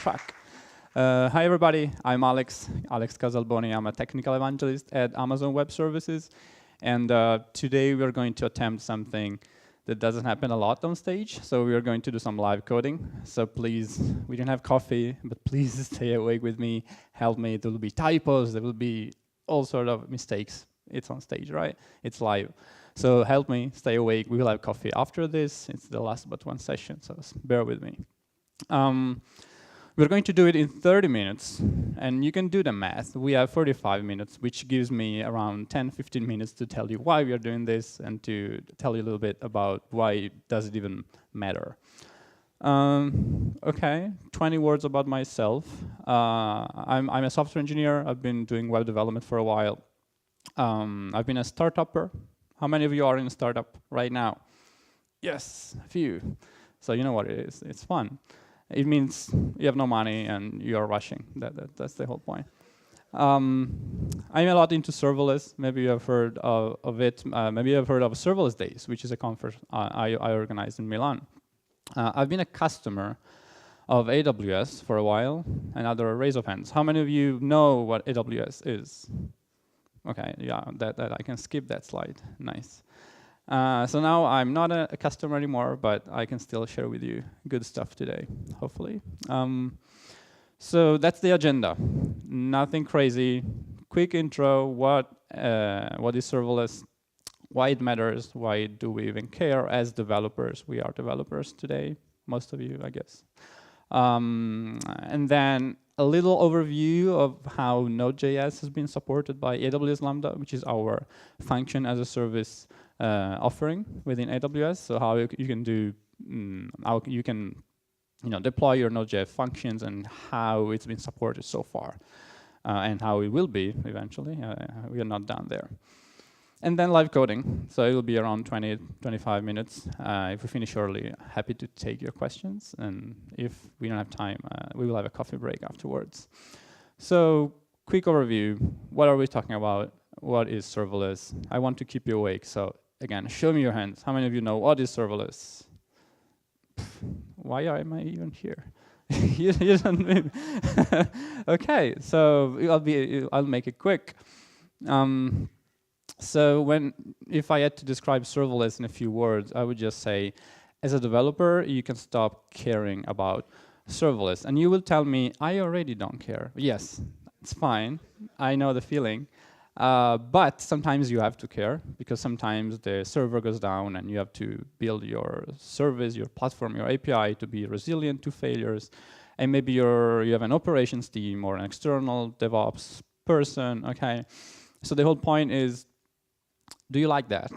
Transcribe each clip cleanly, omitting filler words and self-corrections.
track. Hi everybody, I'm Alex Casalboni. I'm a technical evangelist at Amazon Web Services. And today we're going to attempt something that doesn't happen a lot on stage. So we are going to do some live coding. So please, we don't have coffee, but please stay awake with me, help me. There will be typos, there will be all sort of mistakes. It's on stage, right? It's live. So help me, stay awake. We will have coffee after this. It's the last but one session, so bear with me. We're going to do it in 30 minutes, and you can do the math. We have 45 minutes, which gives me around 10-15 minutes to tell you why we are doing this and to tell you a little bit about why does it even matter. Okay, 20 words about myself. I'm a software engineer. I've been doing web development for a while. I've been a startupper. How many of you are in a startup right now? Yes, a few. So you know what it is. It's fun. It means you have no money and you are rushing. That's the whole point. I'm a lot into serverless. Maybe you have heard of it. Maybe you have heard of Serverless Days, which is a conference I organized in Milan. I've been a customer of AWS for a while. Another raise of hands. How many of you know what AWS is? Okay, yeah, that I can skip that slide. Nice. So now I'm not a customer anymore, but I can still share with you good stuff today, hopefully. So that's the agenda. Nothing crazy. Quick intro. What is serverless? Why it matters? Why do we even care as developers? We are developers today, most of you, I guess. And then a little overview of how Node.js has been supported by AWS Lambda, which is our function as a service offering within AWS. So how you can do, how you can, deploy your Node.js functions and how it's been supported so far, and how it will be eventually. We are not done there. And then live coding. So it will be around 20-25 minutes. If we finish early, happy to take your questions. And if we don't have time, we will have a coffee break afterwards. So quick overview. What are we talking about? What is serverless? I want to keep you awake. So again, show me your hands. How many of you know what is serverless? Why am I even here? you don't Okay, so I'll make it quick. So if I had to describe serverless in a few words, I would just say, as a developer, you can stop caring about serverless. And you will tell me, I already don't care. Yes, it's fine. I know the feeling. But sometimes you have to care, because sometimes the server goes down and you have to build your service, your platform, your API to be resilient to failures. And maybe you have an operations team or an external DevOps person, okay? So the whole point is, do you like that?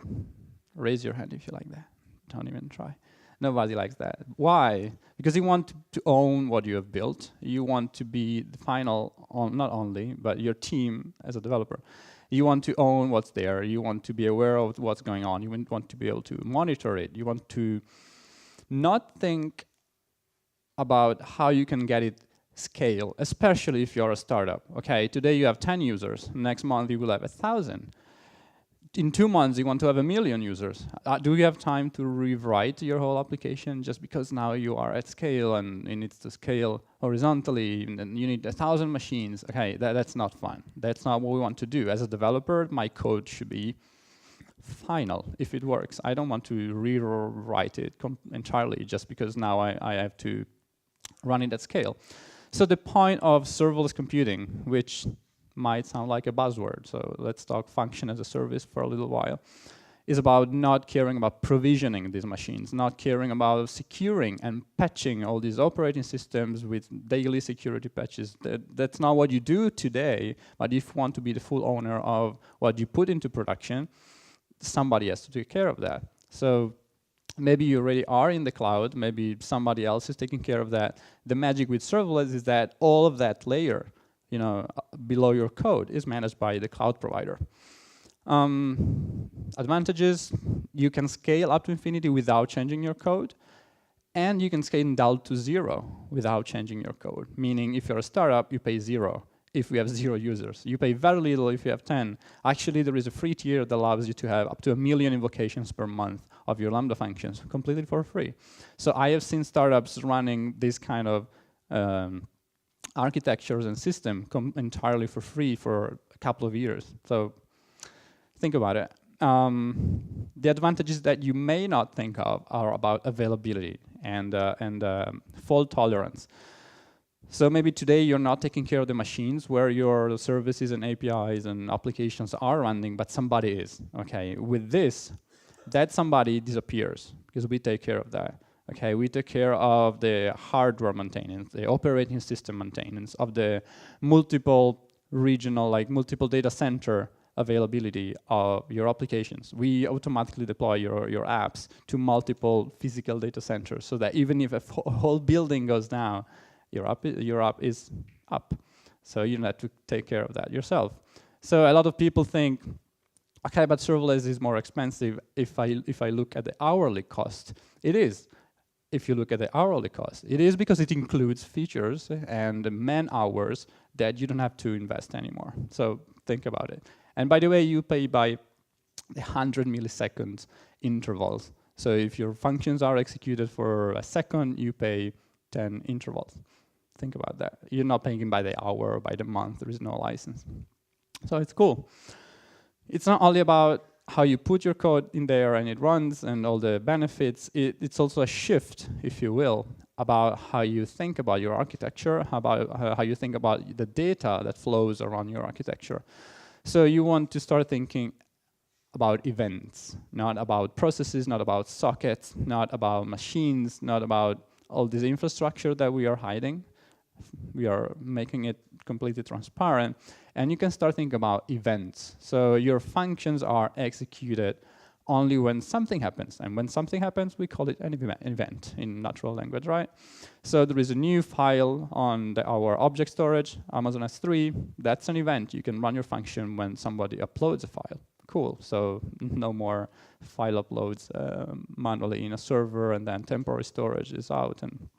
Raise your hand if you like that. Don't even try. Nobody likes that. Why? Because you want to own what you have built. You want to be the final, not only, but your team as a developer. You want to own what's there. You want to be aware of what's going on. You want to be able to monitor it. You want to not think about how you can get it scale, especially if you're a startup. Okay, today you have 10 users. Next month you will have 1,000. In 2 months, you want to have 1 million users. Do you have time to rewrite your whole application just because now you are at scale and it needs to scale horizontally and you need 1,000 machines? Okay, that's not fun. That's not what we want to do. As a developer, my code should be final if it works. I don't want to rewrite it entirely just because now I have to run it at scale. So the point of serverless computing, which might sound like a buzzword, so let's talk function as a service for a little while, is about not caring about provisioning these machines, not caring about securing and patching all these operating systems with daily security patches. That's not what you do today, but if you want to be the full owner of what you put into production, somebody has to take care of that. So maybe you already are in the cloud, maybe somebody else is taking care of that. The magic with serverless is that all of that layer, below your code is managed by the cloud provider. Advantages, you can scale up to infinity without changing your code, and you can scale down to 0 without changing your code. Meaning, if you're a startup, you pay 0 if we have 0 users. You pay very little if you have 10. Actually, there is a free tier that allows you to have up to 1 million invocations per month of your Lambda functions completely for free. So I have seen startups running this kind of architectures and system come entirely for free for a couple of years. So think about it. The advantages that you may not think of are about availability and fault tolerance. So maybe today you're not taking care of the machines where your services and APIs and applications are running, but somebody is. Okay, with this, that somebody disappears because we take care of that. Okay, we take care of the hardware maintenance, the operating system maintenance, of the multiple regional, like multiple data center availability of your applications. We automatically deploy your apps to multiple physical data centers so that even if a whole building goes down, your app is up. So you don't have to take care of that yourself. So a lot of people think, okay, but serverless is more expensive if I look at the hourly cost. It is. If you look at the hourly cost, it is because it includes features and man hours that you don't have to invest anymore. So think about it. And by the way, you pay by 100 milliseconds intervals. So if your functions are executed for a second, you pay 10 intervals. Think about that. You're not paying by the hour or by the month. There is no license. So it's cool. It's not only about how you put your code in there and it runs and all the benefits. It's also a shift, if you will, about how you think about your architecture, about how you think about the data that flows around your architecture. So you want to start thinking about events, not about processes, not about sockets, not about machines, not about all this infrastructure that we are hiding. We are making it completely transparent. And you can start thinking about events. So your functions are executed only when something happens. And when something happens, we call it an event in natural language, right? So there is a new file on our object storage, Amazon S3. That's an event. You can run your function when somebody uploads a file. Cool. So no more file uploads manually in a server and then temporary storage is out, and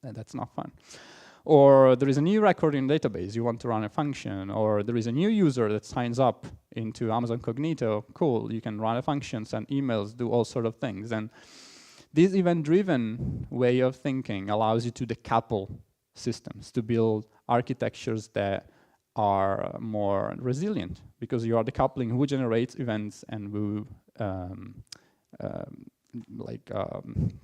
that's not fun. Or there is a new record in database, you want to run a function, or there is a new user that signs up into Amazon Cognito. Cool, you can run a function, send emails, do all sort of things. And this event-driven way of thinking allows you to decouple systems, to build architectures that are more resilient, because you are decoupling who generates events and who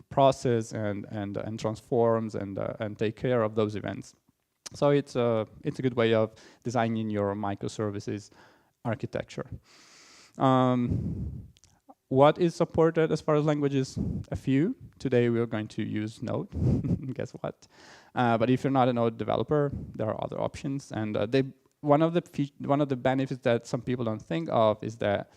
process and transforms and take care of those events. So it's a good way of designing your microservices architecture. What is supported as far as languages? A few. Today we are going to use Node. Guess what? But if you're not a Node developer, there are other options. And one of the benefits that some people don't think of is that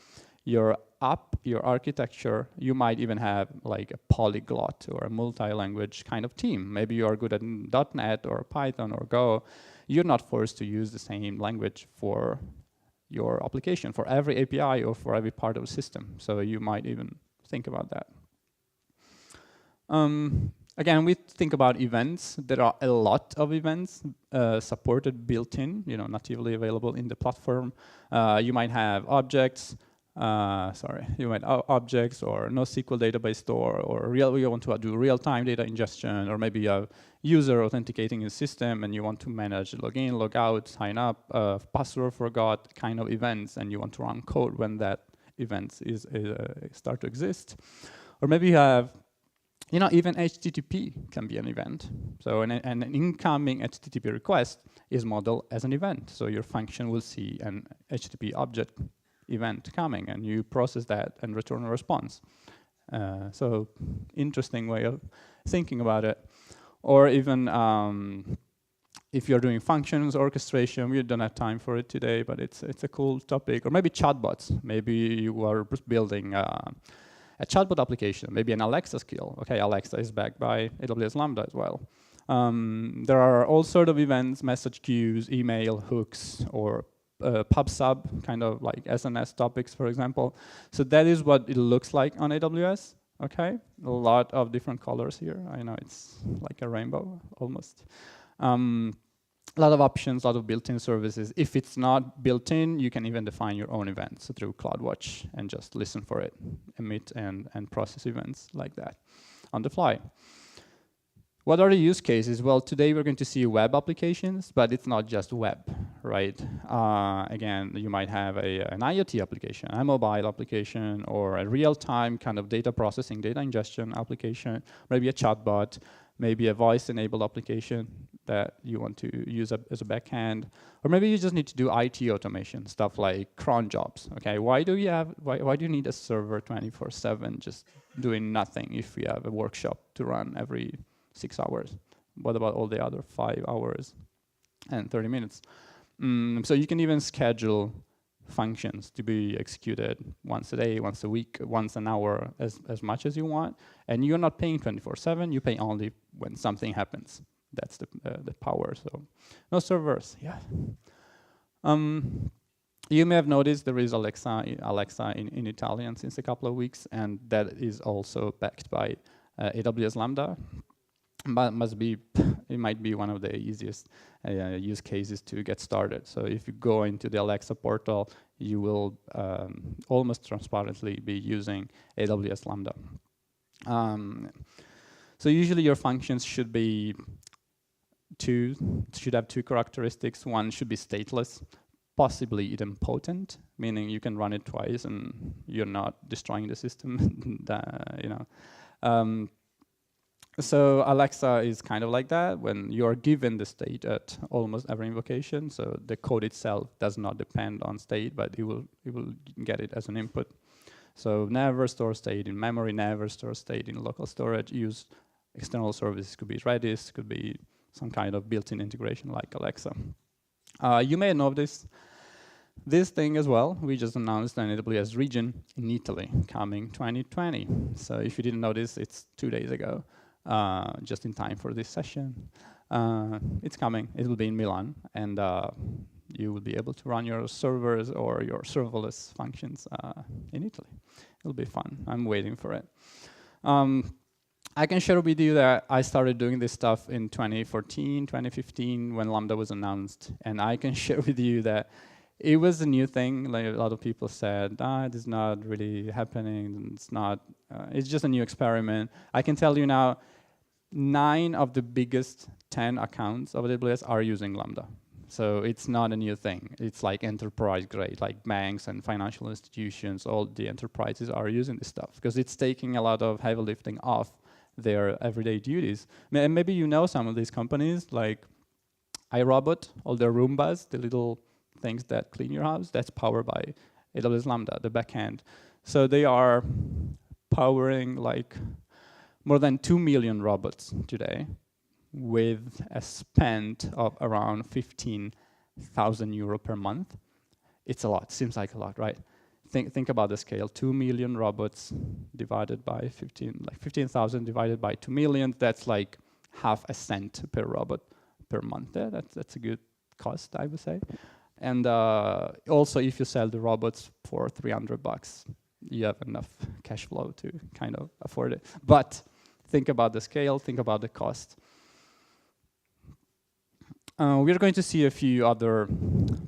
your app, your architecture, you might even have like a polyglot or a multi-language kind of team. Maybe you are good at .NET or Python or Go. You're not forced to use the same language for your application, for every API or for every part of the system. So you might even think about that. Again, we think about events. There are a lot of events supported built-in, natively available in the platform. You might have objects. You might objects or NoSQL database store, or you want to do real-time data ingestion, or maybe a user authenticating a system and you want to manage login, logout, sign up, password forgot kind of events, and you want to run code when that event is start to exist. Or maybe you have, even HTTP can be an event. So an incoming HTTP request is modeled as an event. So your function will see an HTTP object event coming, and you process that and return a response. So interesting way of thinking about it. Or even if you're doing functions orchestration, we don't have time for it today, but it's a cool topic. Or maybe chatbots. Maybe you are building a chatbot application, maybe an Alexa skill. Okay, Alexa is backed by AWS Lambda as well. There are all sort of events, message queues, email hooks, or pub/sub, kind of like SNS topics, for example. So that is what it looks like on AWS. Okay, a lot of different colors here. I know it's like a rainbow almost. A lot of options, a lot of built-in services. If it's not built-in, you can even define your own events through CloudWatch and just listen for it, emit and process events like that on the fly. What are the use cases? Well, today we're going to see web applications, but it's not just web, right? Again, you might have an IoT application, a mobile application, or a real-time kind of data processing, data ingestion application, maybe a chatbot, maybe a voice-enabled application that you want to use as a backend, or maybe you just need to do IT automation, stuff like cron jobs. Okay, why do you need a server 24/7 just doing nothing if you have a workshop to run every 6 hours? What about all the other 5 hours and 30 minutes? So you can even schedule functions to be executed once a day, once a week, once an hour, as much as you want. And you're not paying 24/7, you pay only when something happens. That's the power, so no servers, yeah. You may have noticed there is Alexa in Italian since a couple of weeks, and that is also backed by AWS Lambda. But it might be one of the easiest use cases to get started. So if you go into the Alexa portal, you will almost transparently be using AWS Lambda. So usually your functions should have two characteristics. One should be stateless, possibly idempotent, meaning you can run it twice and you're not destroying the system. So Alexa is kind of like that when you're given the state at almost every invocation. So the code itself does not depend on state, but it will get it as an input. So never store state in memory, never store state in local storage. Use external services, could be Redis, could be some kind of built-in integration like Alexa. You may know this thing as well. We just announced an AWS region in Italy coming 2020. So if you didn't know this, it's 2 days ago. Just in time for this session. It's coming, it will be in Milan, and you will be able to run your servers or your serverless functions in Italy. It'll be fun, I'm waiting for it. I can share with you that I started doing this stuff in 2014, 2015 when Lambda was announced, and I can share with you that it was a new thing. Like a lot of people said, it is not really happening, it's just a new experiment. I can tell you now, 9 of the biggest 10 accounts of AWS are using Lambda. So it's not a new thing. It's like enterprise grade, like banks and financial institutions, all the enterprises are using this stuff because it's taking a lot of heavy lifting off their everyday duties. Maybe you know some of these companies like iRobot, all the Roombas, the little things that clean your house, that's powered by AWS Lambda, the backend. So they are powering like more than 2 million robots today with a spend of around 15,000 euro per month. It's a lot, seems like a lot, right? Think about the scale, 2 million robots divided by 15,000 divided by 2 million, that's like half a cent per robot per month. Yeah, that's a good cost, I would say. And also, if you sell the robots for $300, you have enough cash flow to kind of afford it. But think about the scale, think about the cost. We're going to see a few other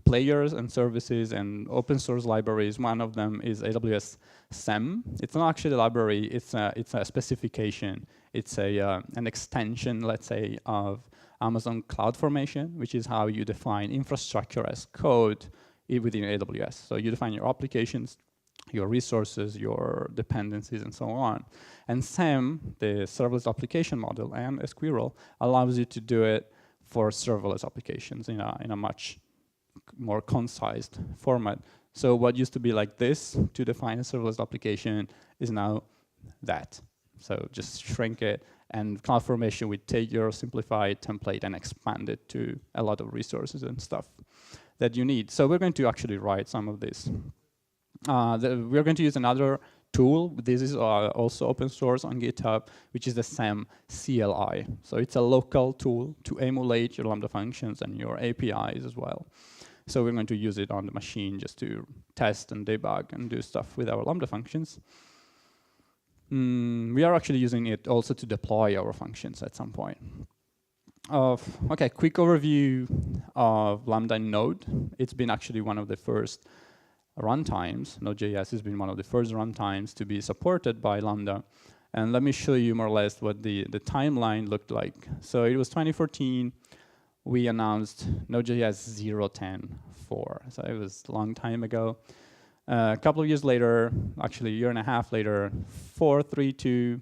players and services and open source libraries. One of them is AWS SEM. It's not actually a library, it's a specification. It's an extension, let's say, of Amazon CloudFormation, which is how you define infrastructure as code within AWS. So you define your applications, your resources, your dependencies, and so on. And SEM, the serverless application model, and a Squirrel allows you to do it for serverless applications in a much more concise format. So what used to be like this to define a serverless application is now that. So just shrink it, and CloudFormation would take your simplified template and expand it to a lot of resources and stuff that you need. So we're going to actually write some of this. We're going to use another tool. This is also open source on GitHub, which is the SEM CLI. So it's a local tool to emulate your Lambda functions and your APIs as well. So we're going to use it on the machine just to test and debug and do stuff with our Lambda functions. We are actually using it also to deploy our functions at some point. Okay, quick overview of Lambda and Node. It's been actually one of the first runtimes. Node.js has been one of the first runtimes to be supported by Lambda. And let me show you more or less what the timeline looked like. So it was 2014. We announced Node.js 0.10.4. So it was a long time ago. A couple of years later, actually a year and a half later, 4.3.2,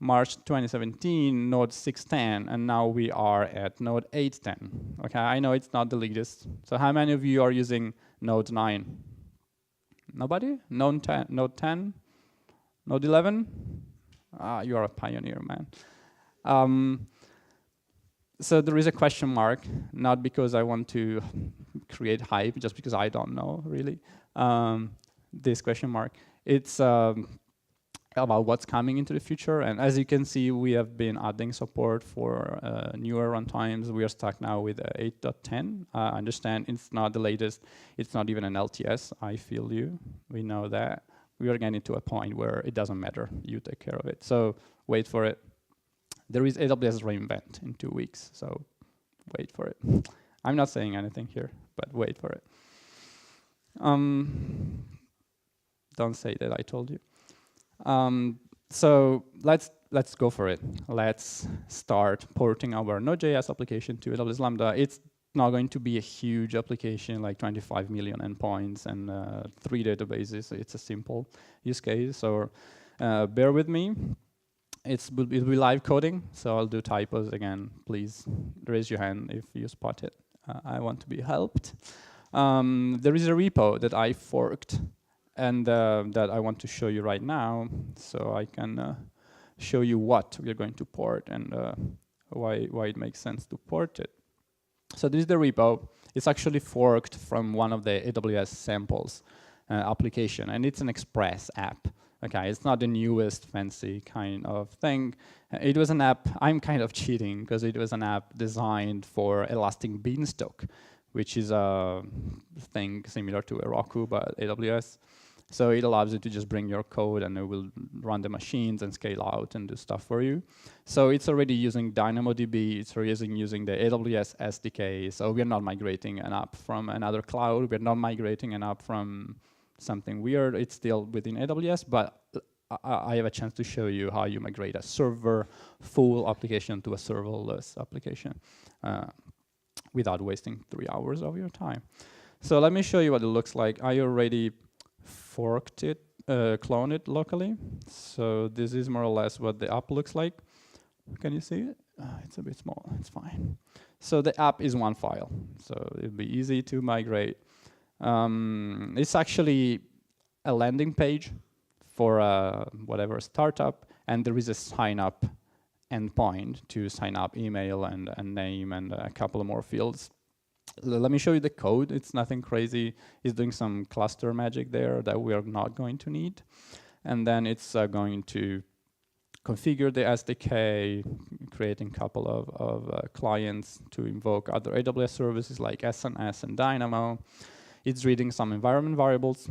March 2017, Node 6.10, and now we are at Node 8.10. Okay, I know it's not the latest. So how many of you are using Node 9? Nobody? Node 10? Node 10? Node 11? Ah, you are a pioneer, man. So there is a question mark, not because I want to create hype, just because I don't know, really. This question mark. It's about what's coming into the future. And as you can see, we have been adding support for newer runtimes. We are stuck now with 8.10. I understand it's not the latest. It's not even an LTS. I feel you. We know that. We are getting to a point where it doesn't matter. You take care of it. So wait for it. There is AWS reInvent in 2 weeks. So wait for it. I'm not saying anything here, but wait for it. Don't say that I told you. So let's go for it. Let's start porting our Node.js application to AWS Lambda. It's not going to be a huge application like 25 million endpoints and 3 databases. It's a simple use case. So bear with me. It'll be live coding, so I'll do typos again. Please raise your hand if you spot it. I want to be helped. There is a repo that I forked and that I want to show you right now, so I can show you what we are going to port and why it makes sense to port it. So this is the repo. It's actually forked from one of the AWS samples application, and it's an Express app. Okay, it's not the newest fancy kind of thing. It was an app, I'm kind of cheating, because it was an app designed for Elastic Beanstalk, which is a thing similar to Heroku, but AWS. So it allows you to just bring your code and it will run the machines and scale out and do stuff for you. So it's already using DynamoDB, it's already using the AWS SDK. So we're not migrating an app from another cloud, we're not migrating an app from something weird. It's still within AWS, but I have a chance to show you how you migrate a server full application to a serverless application without wasting 3 hours of your time. So let me show you what it looks like. I already forked it, cloned it locally. So this is more or less what the app looks like. Can you see it? It's a bit small, it's fine. So the app is one file, so it'll be easy to migrate. It's actually a landing page for whatever startup, and there is a sign up endpoint to sign up email and name and a couple of more fields. Let me show you the code. It's nothing crazy. It's doing some cluster magic there that we are not going to need. And then it's going to configure the SDK, creating a couple of clients to invoke other AWS services like SNS and Dynamo. It's reading some environment variables,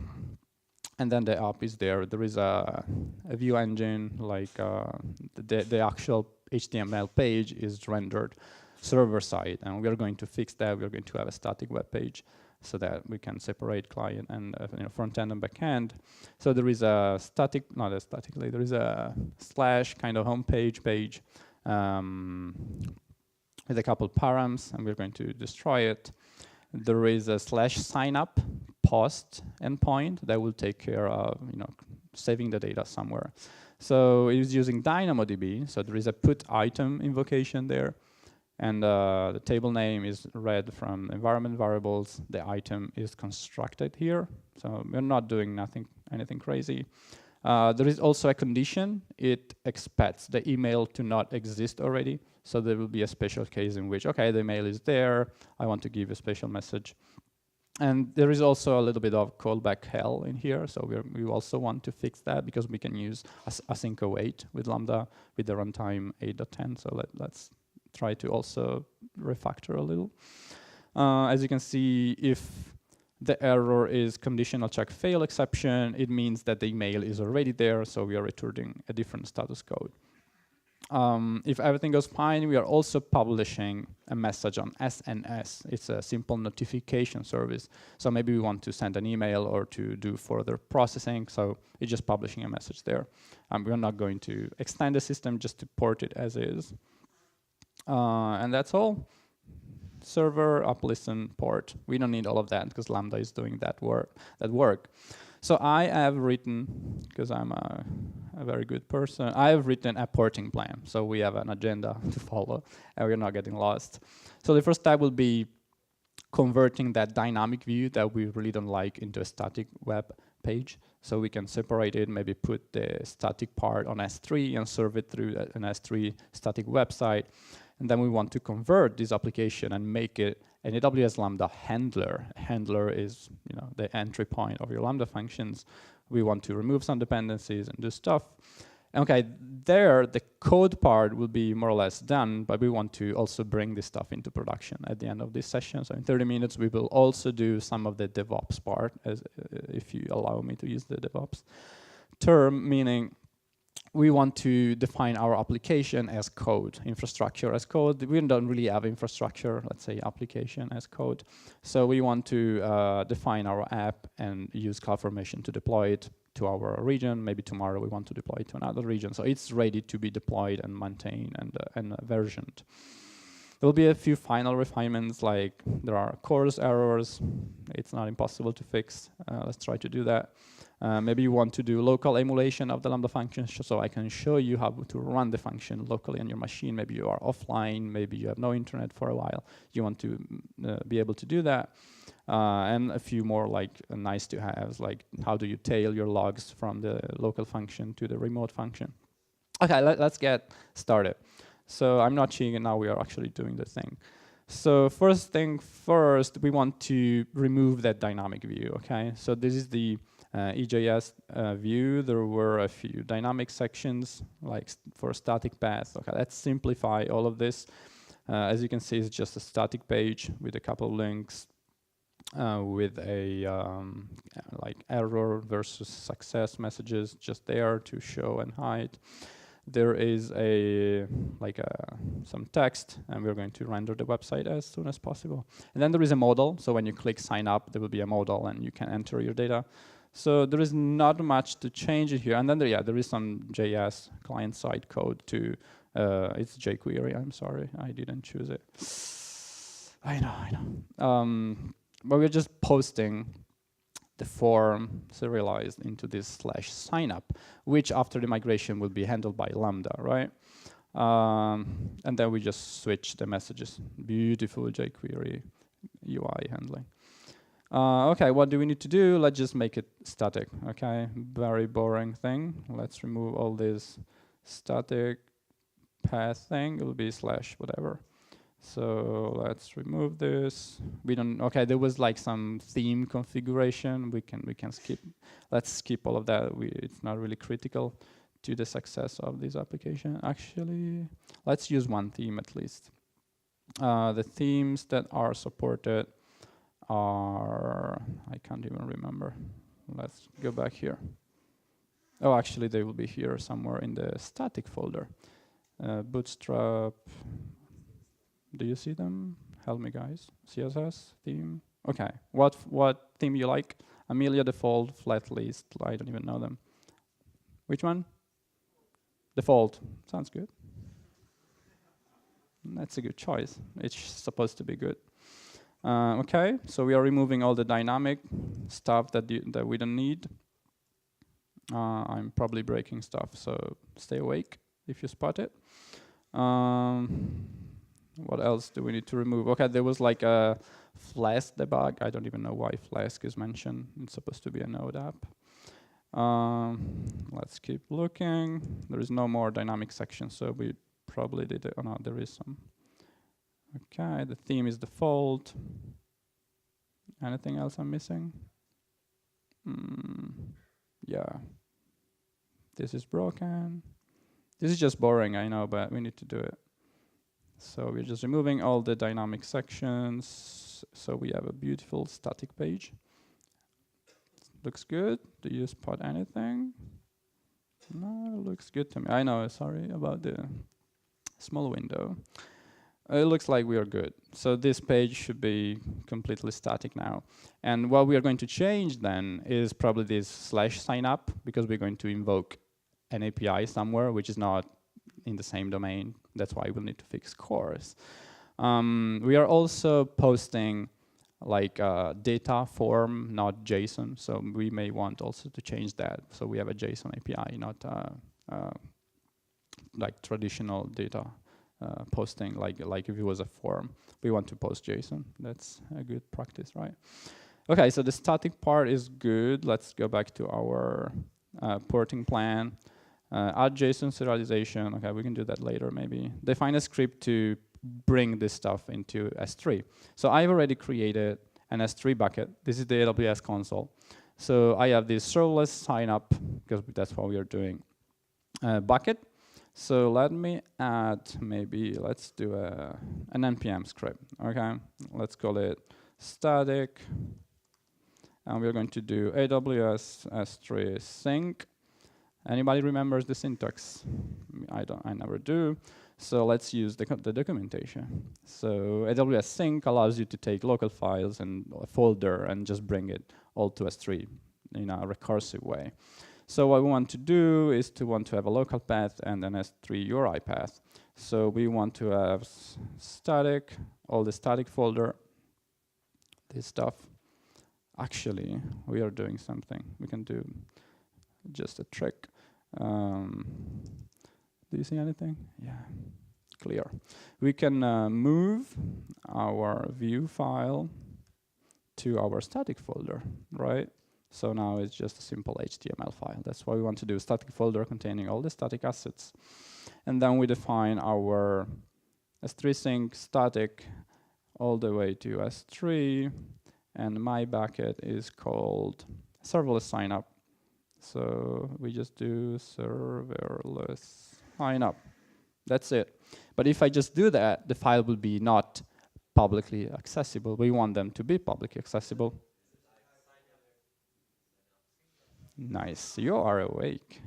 and then the app is there. There is a view engine, like the actual HTML page is rendered server side, and we are going to fix that. We are going to have a static web page so that we can separate client and front end and back end. So there is a static, not a statically, there is a slash kind of homepage page with a couple params, and we're going to destroy it. There is a slash sign up post endpoint that will take care of saving the data somewhere. So it is using DynamoDB. So there is a put item invocation there, and the table name is read from environment variables. The item is constructed here. So we're not doing anything crazy. There is also a condition. It expects the email to not exist already. So there will be a special case in which, okay, the email is there. I want to give a special message. And there is also a little bit of callback hell in here. So we also want to fix that because we can use async await with Lambda with the runtime 8.10. So let's try to also refactor a little. As you can see, if the error is conditional check fail exception, it means that the email is already there. So we are returning a different status code. If everything goes fine, we are also publishing a message on SNS. It's a simple notification service. So maybe we want to send an email or to do further processing. So it's just publishing a message there. We're not going to extend the system, just to port it as is. And that's all. Server, up, listen, port. We don't need all of that because Lambda is doing that work. So I have written, because I'm a very good person, I have written a porting plan. So we have an agenda to follow, and we're not getting lost. So the first step will be converting that dynamic view that we really don't like into a static web page. So we can separate it, maybe put the static part on S3 and serve it through an S3 static website. And then we want to convert this application and make it an AWS Lambda handler. A handler is, the entry point of your Lambda functions. We want to remove some dependencies and do stuff. Okay, there the code part will be more or less done, but we want to also bring this stuff into production at the end of this session. So in 30 minutes, we will also do some of the DevOps part, if you allow me to use the DevOps term, meaning we want to define our application as code, infrastructure as code. We don't really have infrastructure, let's say application as code. So we want to define our app and use CloudFormation to deploy it to our region. Maybe tomorrow we want to deploy it to another region. So it's ready to be deployed and maintained and versioned. There will be a few final refinements, like there are course errors. It's not impossible to fix. Let's try to do that. Maybe you want to do local emulation of the Lambda function, so I can show you how to run the function locally on your machine. Maybe you are offline, maybe you have no internet for a while. You want to be able to do that. And a few more nice to haves, like how do you tail your logs from the local function to the remote function. Okay, let's get started. So I'm not cheating, now we are actually doing the thing. So first thing first, we want to remove that dynamic view, okay? So this is the EJS view. There were a few dynamic sections, like for static path. Okay, let's simplify all of this. As you can see, it's just a static page with a couple of links, with a like error versus success messages just there to show and hide. There is some text, and we're going to render the website as soon as possible. And then there is a modal. So when you click sign up, there will be a modal, and you can enter your data. So there is not much to change it here. And then there is some JS client-side code to, it's jQuery, I'm sorry, I didn't choose it. I know. But we're just posting the form serialized into this /signup, which after the migration will be handled by Lambda, right? And then we just switch the messages. Beautiful jQuery UI handling. Okay, what do we need to do? Let's just make it static, okay? Very boring thing. Let's remove all this static path thing. It will be / whatever. So let's remove this. We don't, okay, there was like some theme configuration. We can skip. Let's skip all of that. It's not really critical to the success of this application. Actually, let's use one theme at least. The themes that are supported are, I can't even remember. Let's go back here. Oh, actually they will be here somewhere in the static folder. Bootstrap, do you see them? Help me guys. CSS, theme. Okay, what theme you like? Amelia, Default, Flat List, I don't even know them. Which one? Default, sounds good. That's a good choice. It's supposed to be good. Okay, so we are removing all the dynamic stuff that we don't need. I'm probably breaking stuff, so stay awake if you spot it. What else do we need to remove? Okay, there was like a Flask debug. I don't even know why Flask is mentioned. It's supposed to be a Node app. Let's keep looking. There is no more dynamic section, so we probably did it. Oh no, there is some. Okay, the theme is default. Anything else I'm missing? Yeah. This is broken. This is just boring, I know, but we need to do it. So we're just removing all the dynamic sections. So we have a beautiful static page. Looks good. Do you spot anything? No, looks good to me. I know, sorry about the Small window. It looks like we are good. So this page should be completely static now. And what we are going to change then is probably this /signup, because we're going to invoke an API somewhere which is not in the same domain. That's why we'll need to fix cores. We are also posting like data form, not JSON. So we may want also to change that. So we have a JSON API, not like traditional data posting, like if it was a form. We want to post JSON. That's a good practice, right? Okay, so the static part is good. Let's go back to our porting plan. Add JSON serialization. Okay, we can do that later maybe. Define a script to bring this stuff into S3. So I've already created an S3 bucket. This is the AWS console. So I have this serverless sign up, because that's what we are doing, bucket. So let me add, maybe let's do an npm script, okay? Let's call it static. And we're going to do AWS S3 sync. Anybody remembers the syntax? I never do. So let's use the documentation. So AWS sync allows you to take local files and a folder and just bring it all to S3 in a recursive way. So what we want to do is to have a local path and an S3 URI path. So we want to have static, all the static folder, this stuff. Actually, we are doing something. We can do just a trick. Do you see anything? Yeah, clear. We can move our view file to our static folder, right? So now it's just a simple HTML file. That's what we want to do, static folder containing all the static assets. And then we define our S3 sync static all the way to S3. And my bucket is called serverless signup. So we just do serverless signup. That's it. But if I just do that, the file will be not publicly accessible. We want them to be publicly accessible. Nice, you are awake.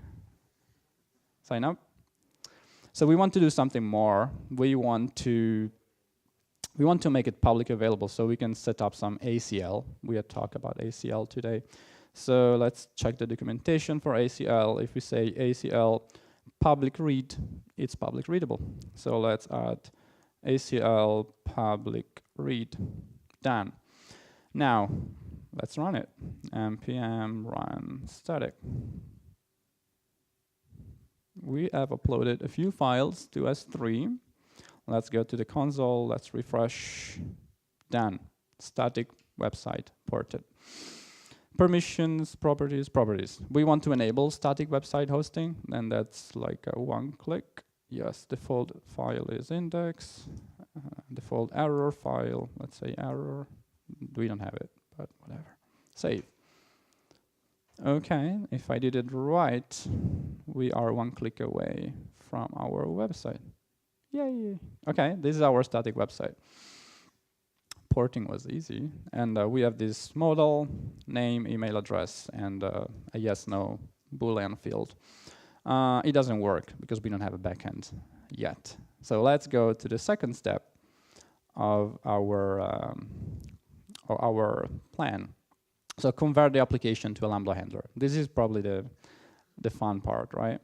Sign up. So we want to do something more. We want to make it publicly available, so we can set up some ACL. We had talked about ACL today. So let's check the documentation for ACL. If we say ACL public read, it's public readable. So let's add ACL public read. Done. Now, let's run it. npm run static. We have uploaded a few files to S3. Let's go to the console. Let's refresh. Done. Static website ported. Permissions, properties, properties. We want to enable static website hosting, and that's like a one click. Yes, default file is index. Default error file, let's say error. We don't have it, but whatever. Save. Okay, if I did it right, we are one click away from our website. Yay. Okay, this is our static website. Porting was easy, and we have this modal, name, email address, and a yes/no Boolean field. It doesn't work because we don't have a backend yet. So let's go to the second step of our plan. So convert the application to a Lambda handler. This is probably the fun part, right?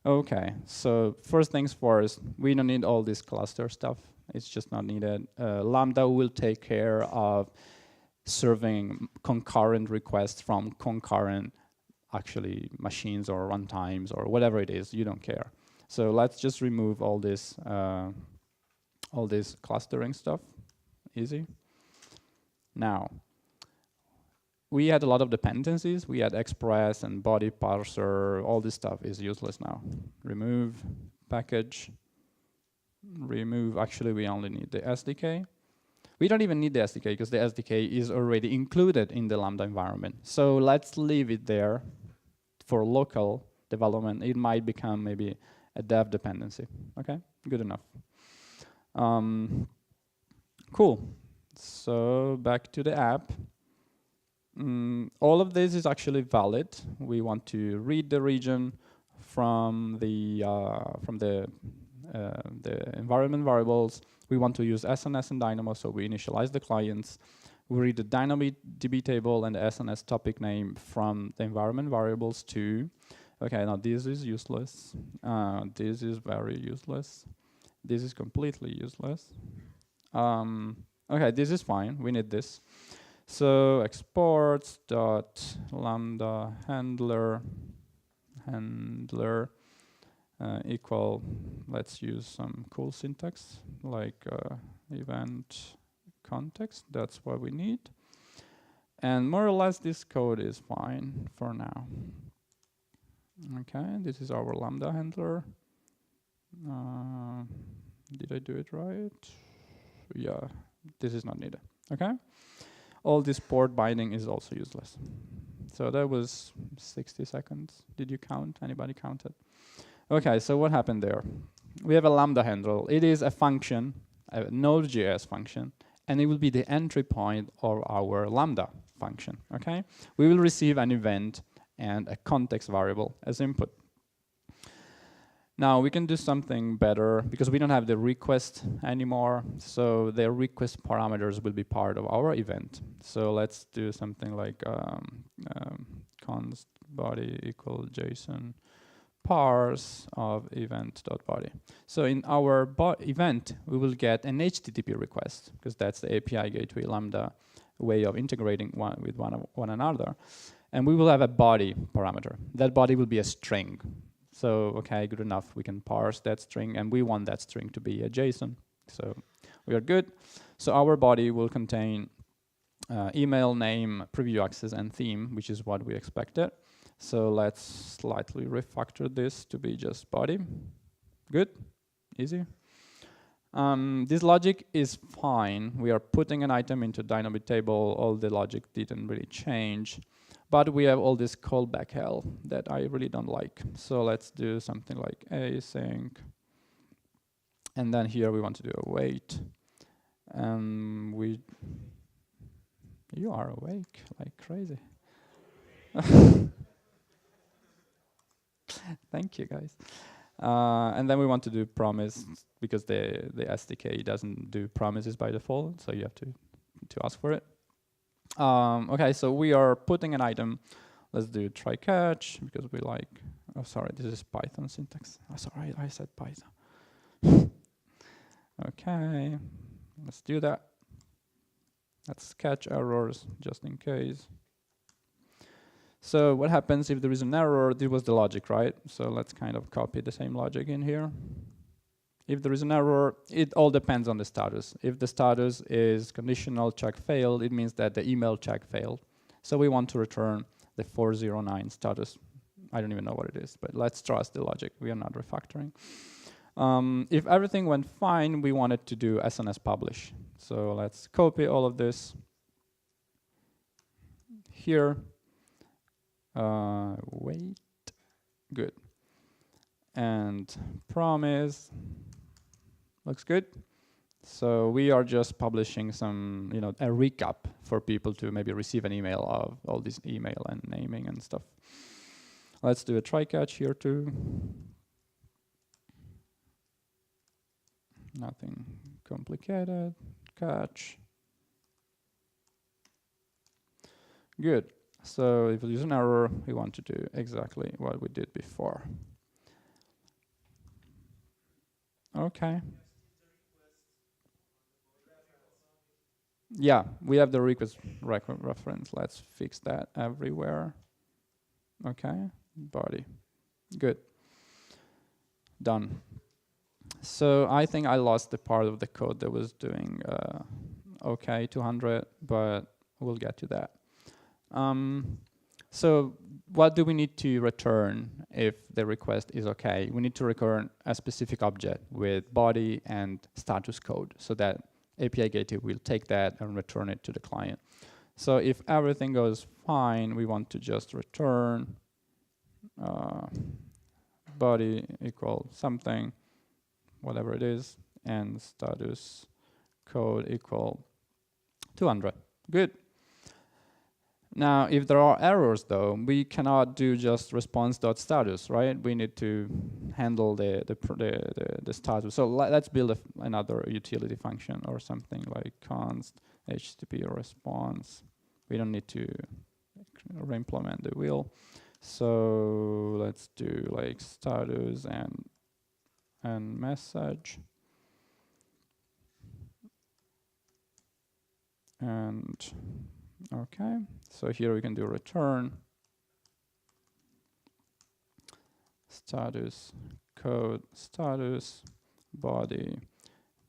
Okay, so first things first, we don't need all this cluster stuff. It's just not needed. Lambda will take care of serving concurrent requests from concurrent actually machines or runtimes or whatever it is. You don't care. So let's just remove all this clustering stuff. Easy. Now, we had a lot of dependencies. We had express and body parser. All this stuff is useless now. Remove package. Remove, actually we only need the SDK. We don't even need the SDK because the SDK is already included in the Lambda environment. So let's leave it there for local development. It might become maybe a dev dependency. Okay, good enough. Cool. So back to the app. All of this is actually valid. We want to read the region from the the environment variables. We want to use SNS and Dynamo, so we initialize the clients. We read the DynamoDB table and the SNS topic name from the environment variables too. Okay, now this is useless. This is very useless. This is completely useless. Okay, this is fine. We need this. So exports dot lambda handler equal. Let's use some cool syntax like event context. That's what we need. And more or less, this code is fine for now. Okay, this is our lambda handler. Did I do it right? Yeah, this is not needed. Okay. All this port binding is also useless. So that was 60 seconds. Did you count? Anybody counted? Okay, so what happened there? We have a lambda handle. It is a function, a Node.js function, and it will be the entry point of our lambda function, okay? We will receive an event and a context variable as input. Now we can do something better because we don't have the request anymore, so the request parameters will be part of our event. So let's do something like const body equal JSON parse of event.body. So in our event, we will get an HTTP request because that's the API gateway lambda way of integrating one another. And we will have a body parameter. That body will be a string. So, okay, good enough. We can parse that string, and we want that string to be a JSON. So we are good. So our body will contain email, name, preview access, and theme, which is what we expected. So let's slightly refactor this to be just body. Good, easy. This logic is fine. We are putting an item into dynamic table. All the logic didn't really change. But we have all this callback hell that I really don't like. So let's do something like async. And then here we want to do a wait. You are awake like crazy. Thank you, guys. And then we want to do promise because the SDK doesn't do promises by default, so you have to ask for it. Okay, so we are putting an item. Let's do try catch because we like. Oh, sorry, this is Python syntax. Oh, sorry, I said Python. Okay, let's do that. Let's catch errors just in case. So what happens if there is an error? This was the logic, right? So let's kind of copy the same logic in here. If there is an error, it all depends on the status. If the status is conditional check failed, it means that the email check failed. So we want to return the 409 status. I don't even know what it is, but let's trust the logic. We are not refactoring. If everything went fine, we wanted to do SNS publish. So let's copy all of this here. Wait, good. And promise, looks good. So we are just publishing some, a recap for people to maybe receive an email of all this email and naming and stuff. Let's do a try catch here too. Nothing complicated, catch. Good. So if there's an error, we want to do exactly what we did before. Okay. Yeah, we have the request reference. Let's fix that everywhere. Okay, body. Good. Done. So I think I lost the part of the code that was doing OK 200, but we'll get to that. So what do we need to return if the request is OK? We need to return a specific object with body and status code so that API gateway will take that and return it to the client. So if everything goes fine, we want to just return body equal something, whatever it is, and status code equal 200. Good. Now, if there are errors, though, we cannot do just response.status, right? We need to handle the status. So let's build another utility function or something like const HTTP response. We don't need to re-implement the wheel. So let's do like status and message. And okay, so here we can do return status code status body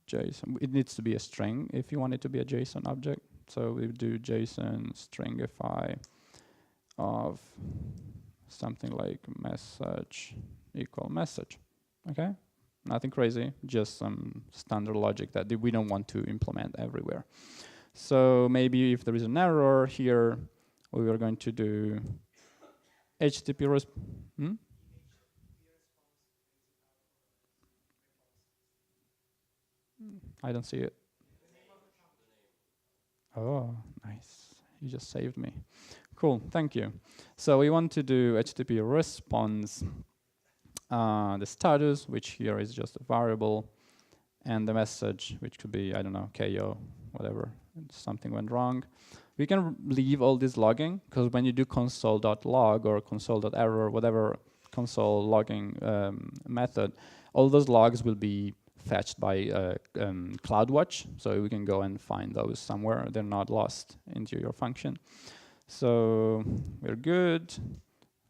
JSON. It needs to be a string if you want it to be a JSON object. So we do JSON stringify of something like message equal message. Okay, nothing crazy, just some standard logic that we don't want to implement everywhere. So maybe if there is an error here, we are going to do HTTP response. I don't see it. Oh, nice. You just saved me. Cool, thank you. So we want to do HTTP response, the status, which here is just a variable, and the message, which could be, I don't know, KO, whatever, something went wrong. We can leave all this logging, because when you do console.log or console.error, whatever console logging method, all those logs will be fetched by CloudWatch, so we can go and find those somewhere. They're not lost into your function. So we're good.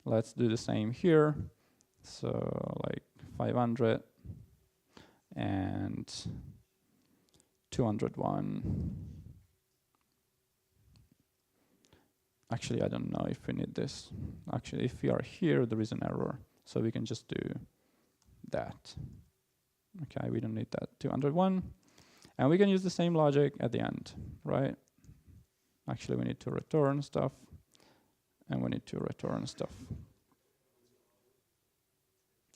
Let's do the same here. So like 500 and 201. Actually, I don't know if we need this. Actually, if we are here, there is an error. So we can just do that. Okay, we don't need that. 201. And we can use the same logic at the end, right? Actually, we need to return stuff. And we need to return stuff.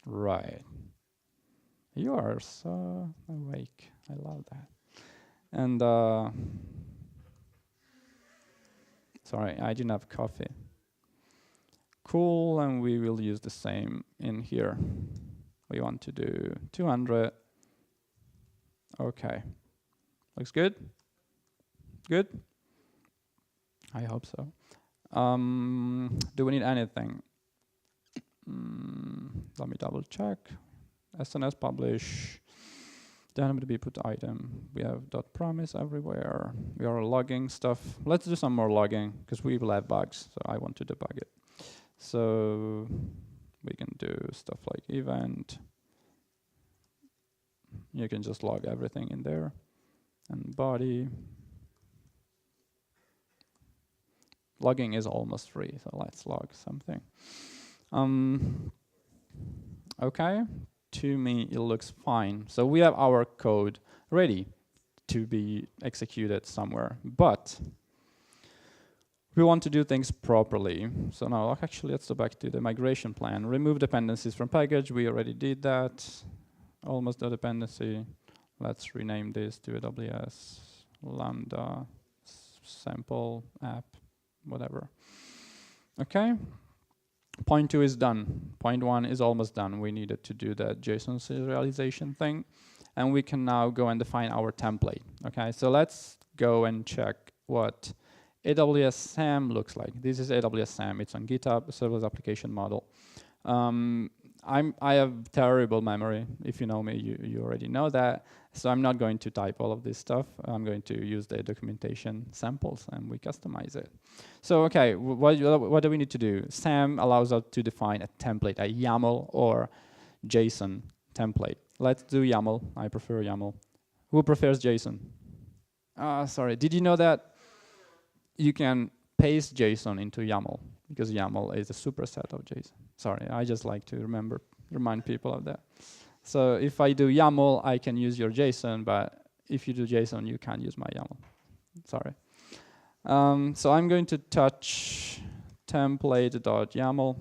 Right. You are so awake. I love that. And sorry, I didn't have coffee. Cool, and we will use the same in here. We want to do 200. Okay. Looks good? Good? I hope so. Do we need anything? Let me double check. SNS publish. Then be put item. We have .promise everywhere. We are logging stuff. Let's do some more logging because we will have bugs. So I want to debug it. So we can do stuff like event. You can just log everything in there. And body. Logging is almost free, so let's log something. Okay, to me it looks fine. So we have our code ready to be executed somewhere, but we want to do things properly. So now actually let's go back to the migration plan. Remove dependencies from package, we already did that. Almost no dependency. Let's rename this to AWS Lambda sample app, whatever. Okay. Point 2 is done. Point 1 is almost done. We needed to do that JSON serialization thing. And we can now go and define our template. Okay, so let's go and check what AWS SAM looks like. This is AWS SAM. It's on GitHub, Serverless Application Model. I have terrible memory. If you know me, you already know that. So I'm not going to type all of this stuff. I'm going to use the documentation samples and we customize it. So okay, what do we need to do? SAM allows us to define a template, a YAML or JSON template. Let's do YAML. I prefer YAML. Who prefers JSON? Sorry, did you know that you can paste JSON into YAML? Because YAML is a superset of JSON. Sorry, I just like to remind people of that. So if I do YAML, I can use your JSON, but if you do JSON, you can't use my YAML. Sorry. So I'm going to touch template.yaml,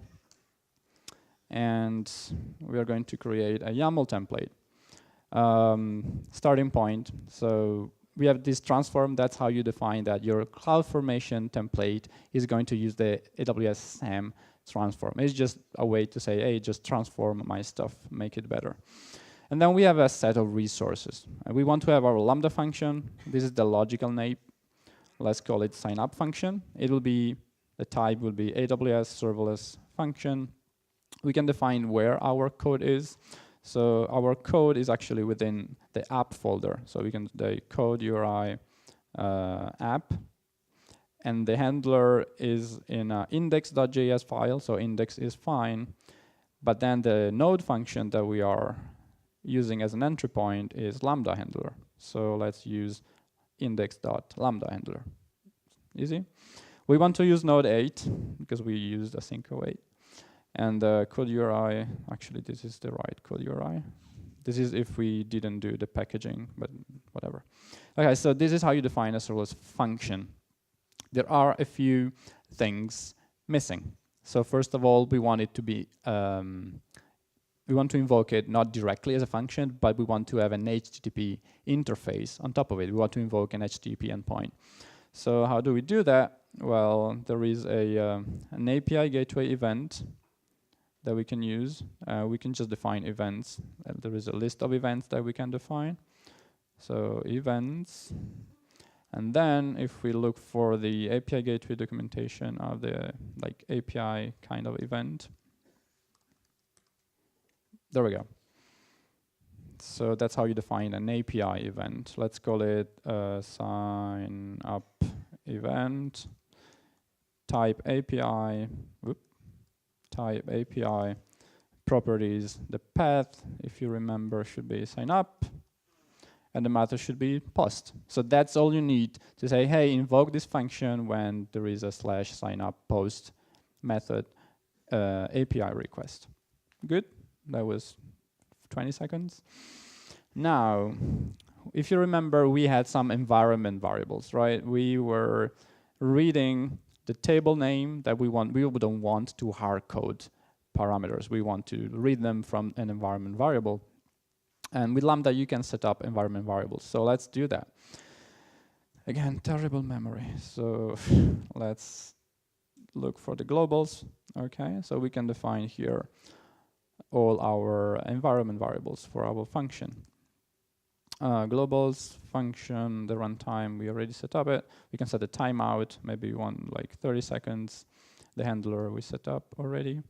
and we are going to create a YAML template. Starting point, so we have this transform. That's how you define that your CloudFormation template is going to use the AWS SAM transform. It's just a way to say, hey, just transform my stuff, make it better. And then we have a set of resources. We want to have our Lambda function. This is the logical name. Let's call it sign up function. It will be, the type will be AWS serverless function. We can define where our code is. So our code is actually within the app folder. So we can the code URI app. And the handler is in an index.js file. So index is fine. But then the node function that we are using as an entry point is lambda handler. So let's use index.lambda handler. Easy. We want to use node 8 because we used async 08. And code URI, actually this is the right code URI. This is if we didn't do the packaging, but whatever. Okay, so this is how you define a serverless function. There are a few things missing. So first of all, we want it to be, we want to invoke it not directly as a function, but we want to have an HTTP interface on top of it. We want to invoke an HTTP endpoint. So how do we do that? Well, there is an API gateway event that we can use. We can just define events. There is a list of events that we can define. So events. And then if we look for the API gateway documentation of the like API kind of event, there we go. So that's how you define an API event. Let's call it sign up event, type API, type API, properties, the path, if you remember, should be sign up, and the method should be post. So that's all you need to say, hey, invoke this function when there is a /sign up post method API request. Good? That was 20 seconds. Now, if you remember, we had some environment variables, right? We were reading the table name that we want. We don't want to hard code parameters. We want to read them from an environment variable. And with Lambda, you can set up environment variables. So let's do that. Again, terrible memory. So let's look for the globals. Okay, so we can define here all our environment variables for our function. Globals, function, the runtime, we already set up it. We can set a timeout, maybe one like 30 seconds. The handler we set up already.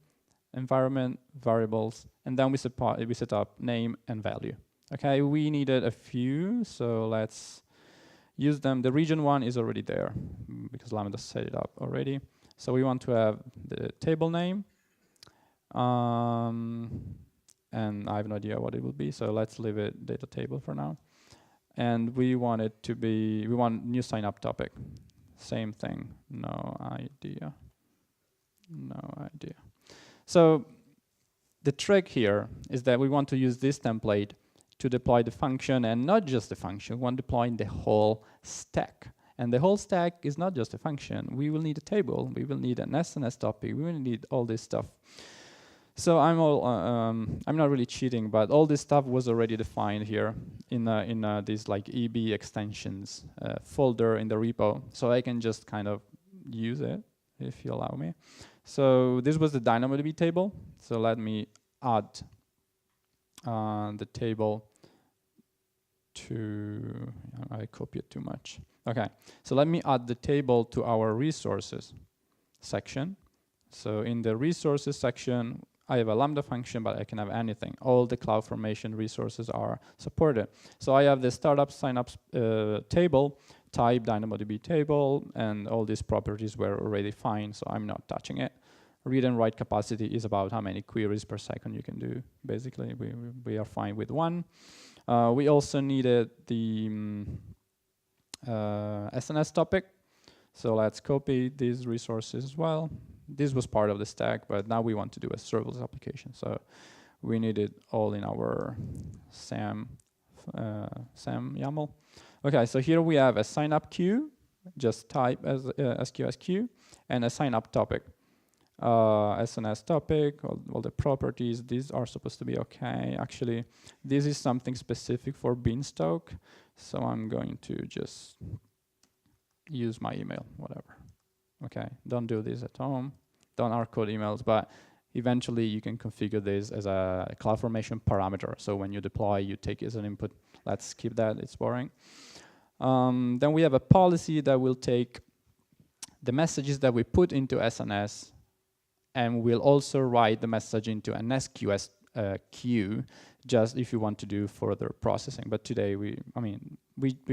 Environment, variables, and then we set up name and value. Okay, we needed a few, so let's use them. The region one is already there because Lambda set it up already. So we want to have the table name. And I have no idea what it will be, so let's leave it data table for now. And we want it to be, we want new sign up topic. Same thing, no idea. No idea. So the trick here is that we want to use this template to deploy the function, and not just the function, we want to deploy the whole stack. And the whole stack is not just a function. We will need a table, we will need an SNS topic, we will need all this stuff. So I'm not really cheating, but all this stuff was already defined here in this like EB extensions folder in the repo. So I can just kind of use it if you allow me. So this was the DynamoDB table. So let me add the table to, I copied too much. Okay, so let me add the table to our resources section. So in the resources section, I have a Lambda function, but I can have anything. All the CloudFormation resources are supported. So I have the startup signups table, type DynamoDB table, and all these properties were already fine, so I'm not touching it. Read and write capacity is about how many queries per second you can do. Basically, we are fine with one. We also needed the SNS topic. So let's copy these resources as well. This was part of the stack, but now we want to do a serverless application. So we need it all in our SAM YAML. Okay, so here we have a sign up queue, just type as SQS queue, and a sign up topic. SNS topic, all the properties, these are supposed to be okay. Actually, this is something specific for Beanstalk, so I'm going to just use my email, whatever. Okay, don't do this at home. Don't hardcode emails, but eventually you can configure this as a CloudFormation parameter. So when you deploy, you take it as an input. Let's skip that, it's boring. Then we have a policy that will take the messages that we put into SNS, and we'll also write the message into an SQS queue, just if you want to do further processing. But today we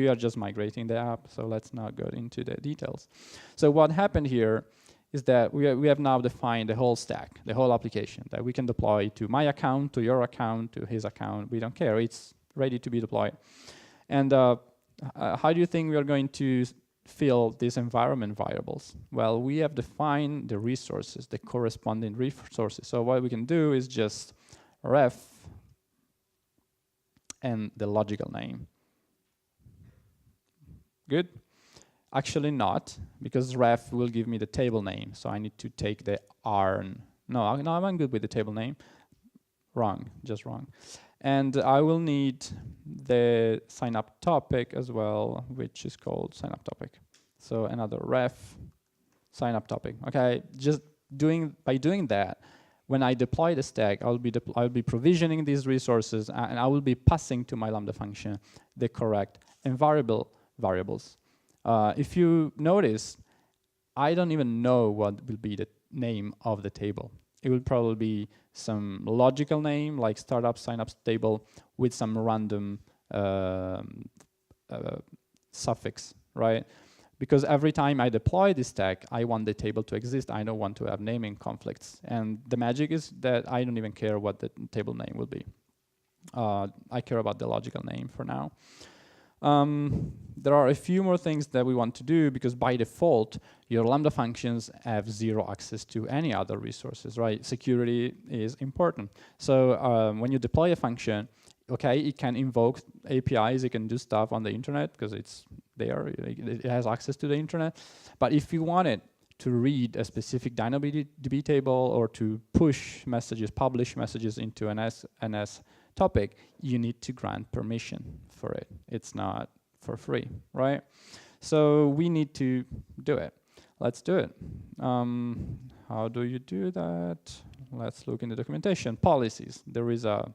are just migrating the app, so let's not go into the details. So what happened here is that we have now defined the whole stack, the whole application that we can deploy to my account, to your account, to his account. We don't care, it's ready to be deployed. And how do you think we are going to fill these environment variables? Well, we have defined the resources, the corresponding resources. So what we can do is just ref and the logical name. Good? Actually not, because ref will give me the table name. So I need to take the arn. No, I'm good with the table name. Wrong, just wrong. And I will need the sign up topic as well, which is called sign up topic. So another ref, sign up topic. Okay, just by doing that, when I deploy the stack, I'll be provisioning these resources, and I will be passing to my Lambda function the correct variables. If you notice, I don't even know what will be the name of the table. It will probably be some logical name like startup signups table with some random suffix, right? Because every time I deploy this stack, I want the table to exist. I don't want to have naming conflicts. And the magic is that I don't even care what the table name will be. I care about the logical name for now. There are a few more things that we want to do, because by default, your Lambda functions have zero access to any other resources, right? Security is important. So when you deploy a function, okay, it can invoke APIs, it can do stuff on the internet because it's there, it has access to the internet. But if you want it to read a specific DynamoDB table or to push messages, publish messages into an NS topic, you need to grant permission for it. It's not for free, right? So we need to do it. Let's do it. How do you do that? Let's look in the documentation. Policies. There is a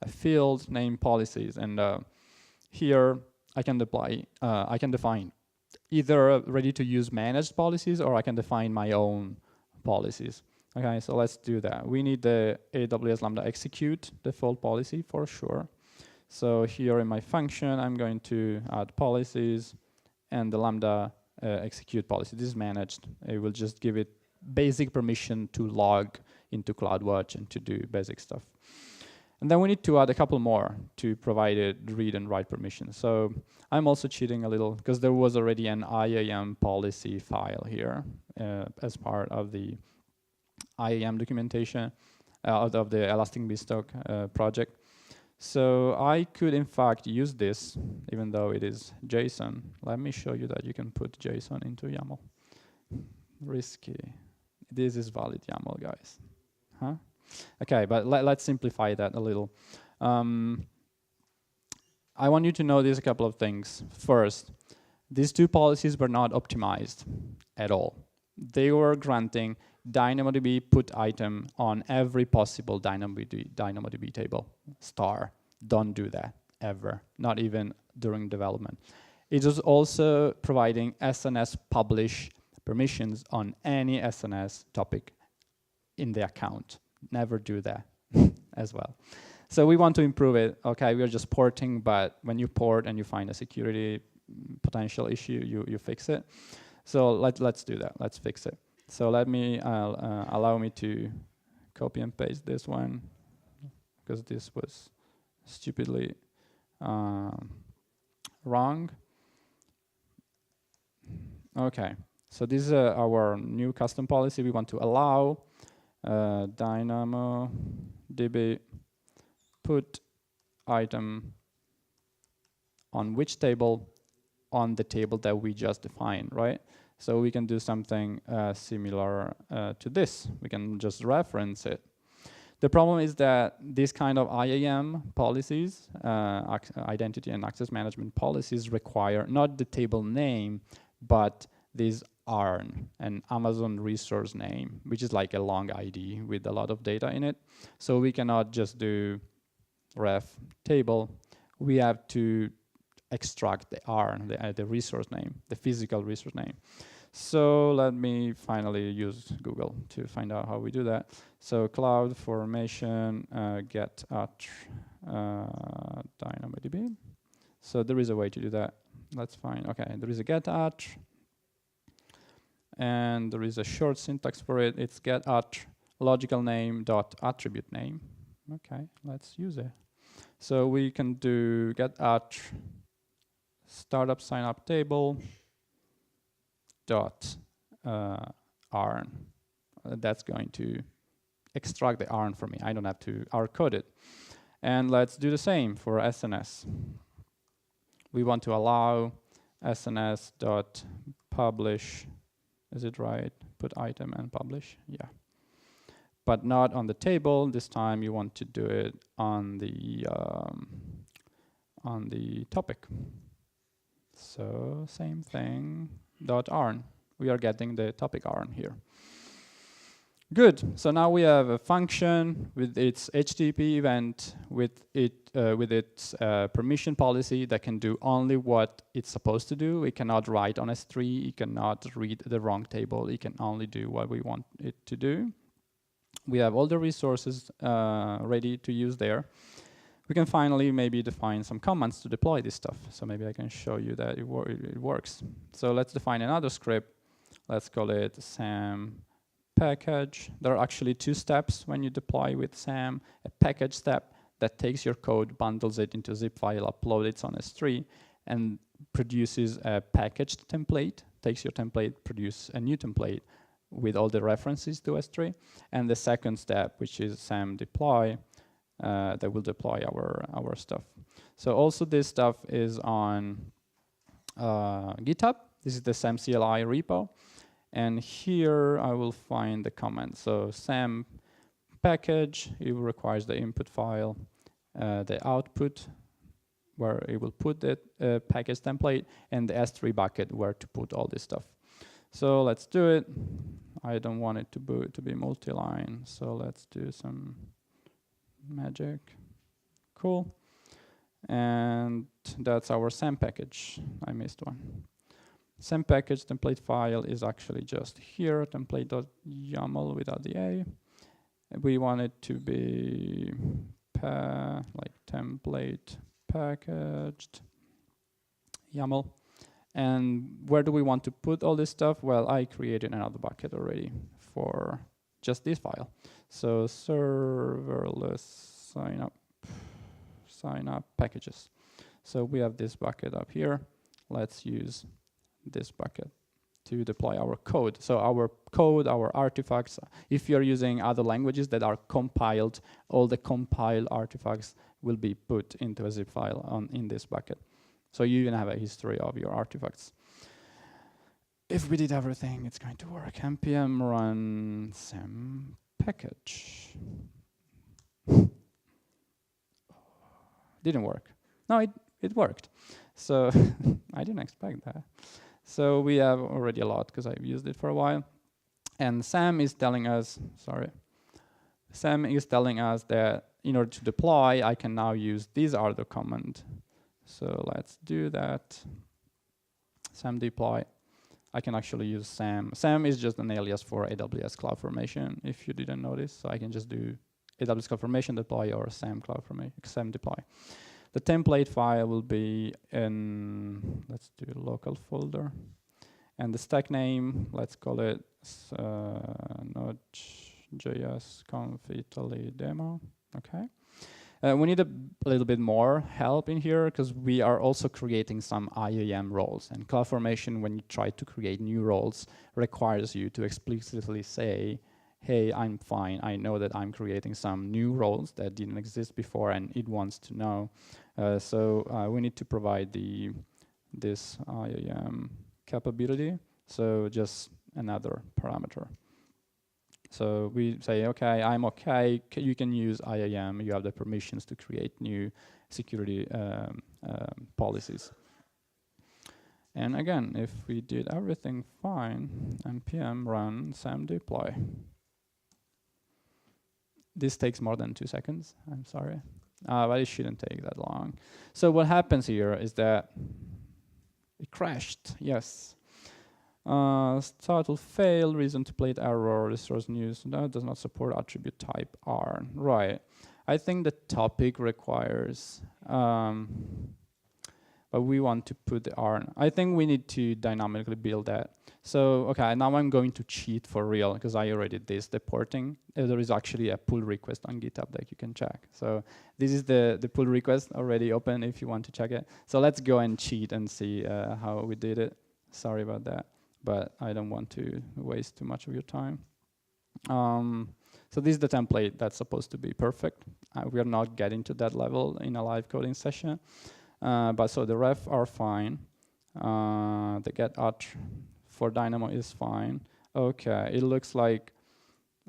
field named policies, and here I can define either ready-to-use managed policies, or I can define my own policies. Okay, so let's do that. We need the AWS Lambda execute default policy for sure. So here in my function, I'm going to add policies and the Lambda execute policy. This is managed. It will just give it basic permission to log into CloudWatch and to do basic stuff. And then we need to add a couple more to provide it read and write permission. So I'm also cheating a little because there was already an IAM policy file here as part of the IAM documentation out of the Elastic Beanstalk project. So I could in fact use this, even though it is JSON. Let me show you that you can put JSON into YAML. Risky. This is valid YAML, guys. Huh? Okay, but let's simplify that a little. I want you to notice a couple of things. First, these two policies were not optimized at all. They were granting DynamoDB put item on every possible DynamoDB table. Star. Don't do that, ever. Not even during development. It was also providing SNS publish permissions on any SNS topic in the account. Never do that as well. So we want to improve it. Okay, we are just porting, but when you port and you find a security potential issue, you fix it. So let's do that. Let's fix it. So let me allow me to copy and paste this one, because this was stupidly wrong. Okay, so this is our new custom policy. We want to allow DynamoDB put item on which table? On the table that we just defined, right? So we can do something similar to this. We can just reference it. The problem is that this kind of IAM policies, identity and access management policies, require not the table name, but this ARN, an Amazon resource name, which is like a long ID with a lot of data in it. So we cannot just do ref table. We have to extract the ARN, the resource name, the physical resource name. So let me finally use Google to find out how we do that. So cloud formation get at DynamoDB. So there is a way to do that. That's fine. Okay, there is a get at, and there is a short syntax for it. It's get at logical name dot attribute name. Okay, let's use it. So we can do get at startup sign up table dot ARN. That's going to extract the ARN for me. I don't have to hard-code it. And let's do the same for SNS. We want to allow SNS dot publish. Is it right? Put item and publish. Yeah. But not on the table. This time you want to do it on the topic. So same thing. Dot ARN. We are getting the topic ARN here. Good. So now we have a function with its HTTP event, with its permission policy that can do only what it's supposed to do. It cannot write on S3. It cannot read the wrong table. It can only do what we want it to do. We have all the resources ready to use there. We can finally maybe define some commands to deploy this stuff. So maybe I can show you that it works. So let's define another script. Let's call it SAM package. There are actually two steps when you deploy with SAM. A package step that takes your code, bundles it into a zip file, uploads it on S3, and produces a packaged template. Takes your template, produce a new template with all the references to S3. And the second step, which is SAM deploy, that will deploy our stuff. So also this stuff is on GitHub. This is the SAM CLI repo. And here I will find the comment. So SAM package, it requires the input file, the output, where it will put the package template, and the S3 bucket where to put all this stuff. So let's do it. I don't want it to be multi-line, so let's do some magic. Cool. And that's our SAM package. I missed one. SAM package template file is actually just here, template.yaml without the A. We want it to be like template packaged YAML. And where do we want to put all this stuff? Well, I created another bucket already for just this file. So serverless sign up packages. So we have this bucket up here. Let's use this bucket to deploy our code. So our code, our artifacts, if you're using other languages that are compiled, all the compiled artifacts will be put into a zip file in this bucket. So you can have a history of your artifacts. If we did everything, it's going to work. npm run SAM package. Didn't work. No, it worked. So I didn't expect that. So we have already a lot because I've used it for a while. And SAM is telling us, SAM is telling us that in order to deploy, I can now use this other command. So let's do that. SAM deploy. I can actually use SAM. SAM is just an alias for AWS CloudFormation, if you didn't notice. So I can just do AWS CloudFormation deploy or SAM CloudFormation, SAM deploy. The template file will be in, let's do a local folder. And the stack name, let's call it nodejs Conf Italy demo. Okay. We need a little bit more help in here because we are also creating some IAM roles. And CloudFormation, when you try to create new roles, requires you to explicitly say, hey, I'm fine. I know that I'm creating some new roles that didn't exist before, and it wants to know. So we need to provide this IAM capability. So just another parameter. So we say, okay, I'm okay. You can use IAM. You have the permissions to create new security policies. And again, if we did everything fine, npm run sam deploy. This takes more than 2 seconds. I'm sorry. But it shouldn't take that long. So what happens here is that it crashed. Yes. Start will fail, reason to plate error, resource news, no, does not support attribute type R. Right. I think the topic requires, but we want to put the R. I think we need to dynamically build that. So, okay, now I'm going to cheat for real because I already did this, the porting. There is actually a pull request on GitHub that you can check. So this is the pull request already open if you want to check it. So let's go and cheat and see how we did it. Sorry about that, but I don't want to waste too much of your time. So this is the template that's supposed to be perfect. We are not getting to that level in a live coding session. But so the ref are fine. The get out for Dynamo is fine. Okay, it looks like,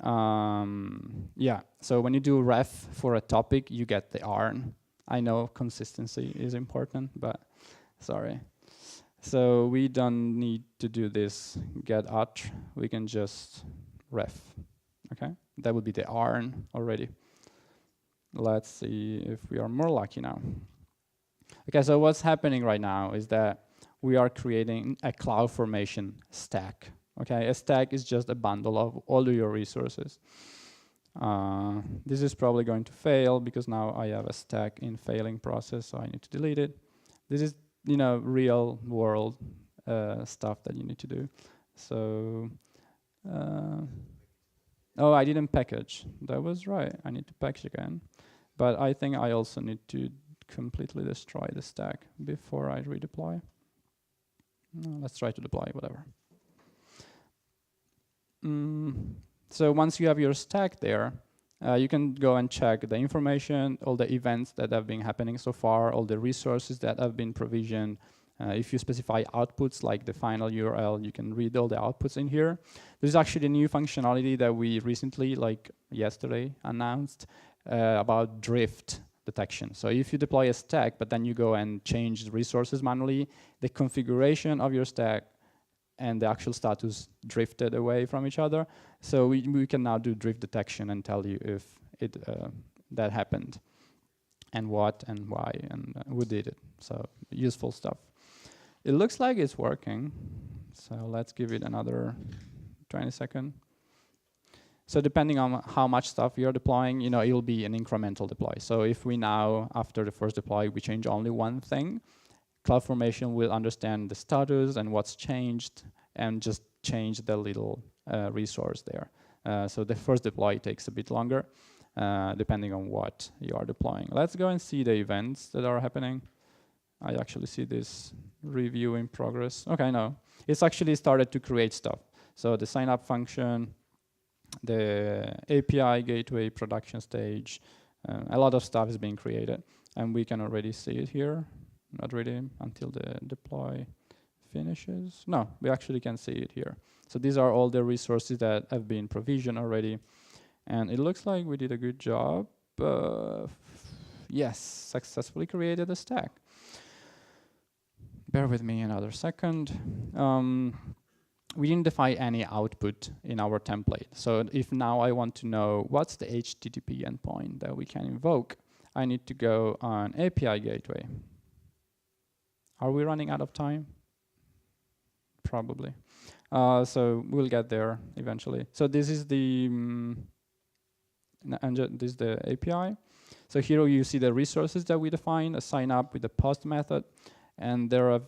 yeah. So when you do ref for a topic, you get the ARN. I know consistency is important, but sorry. So we don't need to do this get out. We can just ref. Okay, that would be the ARN already. Let's see if we are more lucky now. Okay, so what's happening right now is that we are creating a CloudFormation stack. Okay, a stack is just a bundle of all of your resources. This is probably going to fail because now I have a stack in failing process, so I need to delete it. This is, you know, real world stuff that you need to do. So, oh, I didn't package. That was right. I need to package again. But I think I also need to completely destroy the stack before I redeploy. No, let's try to deploy, whatever. So once you have your stack there, you can go and check the information, all the events that have been happening so far, all the resources that have been provisioned. If you specify outputs like the final URL, you can read all the outputs in here. There's actually a new functionality that we recently, like yesterday, announced about drift detection. So if you deploy a stack, but then you go and change the resources manually, the configuration of your stack and the actual status drifted away from each other. So we can now do drift detection and tell you if it that happened, and what, and why, and who did it. So useful stuff. It looks like it's working. So let's give it another 20 seconds. So depending on how much stuff you're deploying, you know, it will be an incremental deploy. So if we now, after the first deploy, we change only one thing, CloudFormation will understand the status and what's changed and just change the little resource there. So the first deploy takes a bit longer, depending on what you are deploying. Let's go and see the events that are happening. I actually see this review in progress. Okay, no, it's actually started to create stuff. So the sign up function, the API gateway production stage, a lot of stuff is being created, and we can already see it here. Not really until the deploy finishes. No, we actually can see it here. So these are all the resources that have been provisioned already, and it looks like we did a good job. Yes, successfully created a stack. Bear with me another second. We didn't define any output in our template. So if now I want to know what's the HTTP endpoint that we can invoke, I need to go on API gateway. Are we running out of time? Probably. So we'll get there eventually. So this is the this is the API. So here you see the resources that we define, a sign up with the post method, and there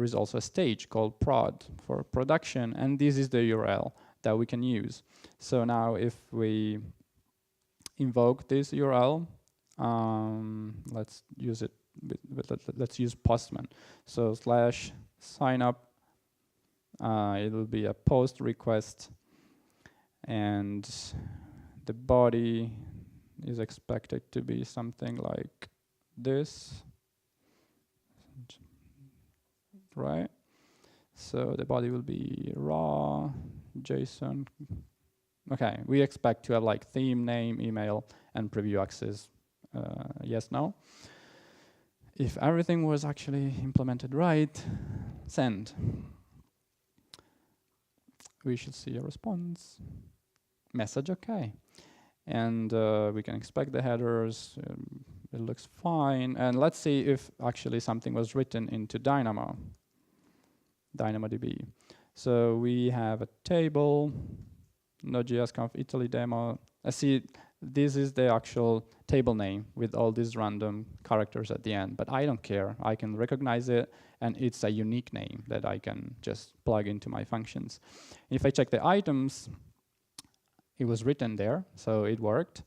is also a stage called prod for production, and this is the URL that we can use. So now if we invoke this URL, let's use it. Let's use Postman. So / sign up. It will be a post request, and the body is expected to be something like this, right? So the body will be raw, JSON. Okay, we expect to have like theme, name, email, and preview access. Yes, no. If everything was actually implemented right, send. We should see a response. Message okay. And we can expect the headers. It looks fine. And let's see if actually something was written into DynamoDB. So we have a table, NodeJS Conf Italy demo. I see this is the actual table name with all these random characters at the end, but I don't care. I can recognize it, and it's a unique name that I can just plug into my functions. If I check the items, it was written there, so it worked.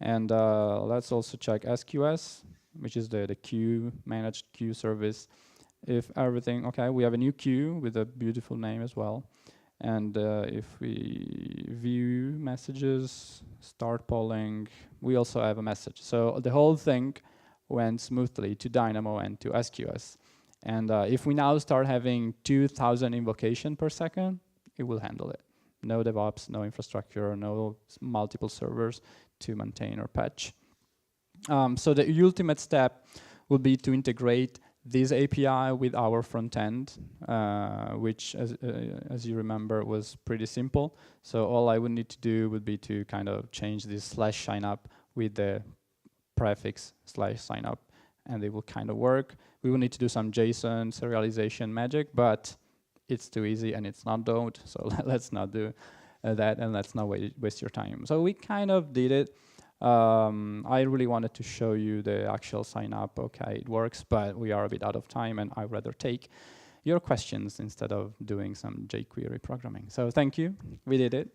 And let's also check SQS, which is the queue, managed queue service. If everything, okay, we have a new queue with a beautiful name as well. And if we view messages, start polling, we also have a message. So the whole thing went smoothly to Dynamo and to SQS. And if we now start having 2,000 invocation per second, it will handle it. No DevOps, no infrastructure, no multiple servers to maintain or patch. So the ultimate step will be to integrate this API with our front end, which, as you remember, was pretty simple. So all I would need to do would be to kind of change this /signup with the prefix /signup, and it will kind of work. We will need to do some JSON serialization magic, but it's too easy and it's not Node, so let's not do that, and let's not waste your time. So we kind of did it. I really wanted to show you the actual sign up. Okay, it works, but we are a bit out of time, and I'd rather take your questions instead of doing some jQuery programming. So thank you. We did it.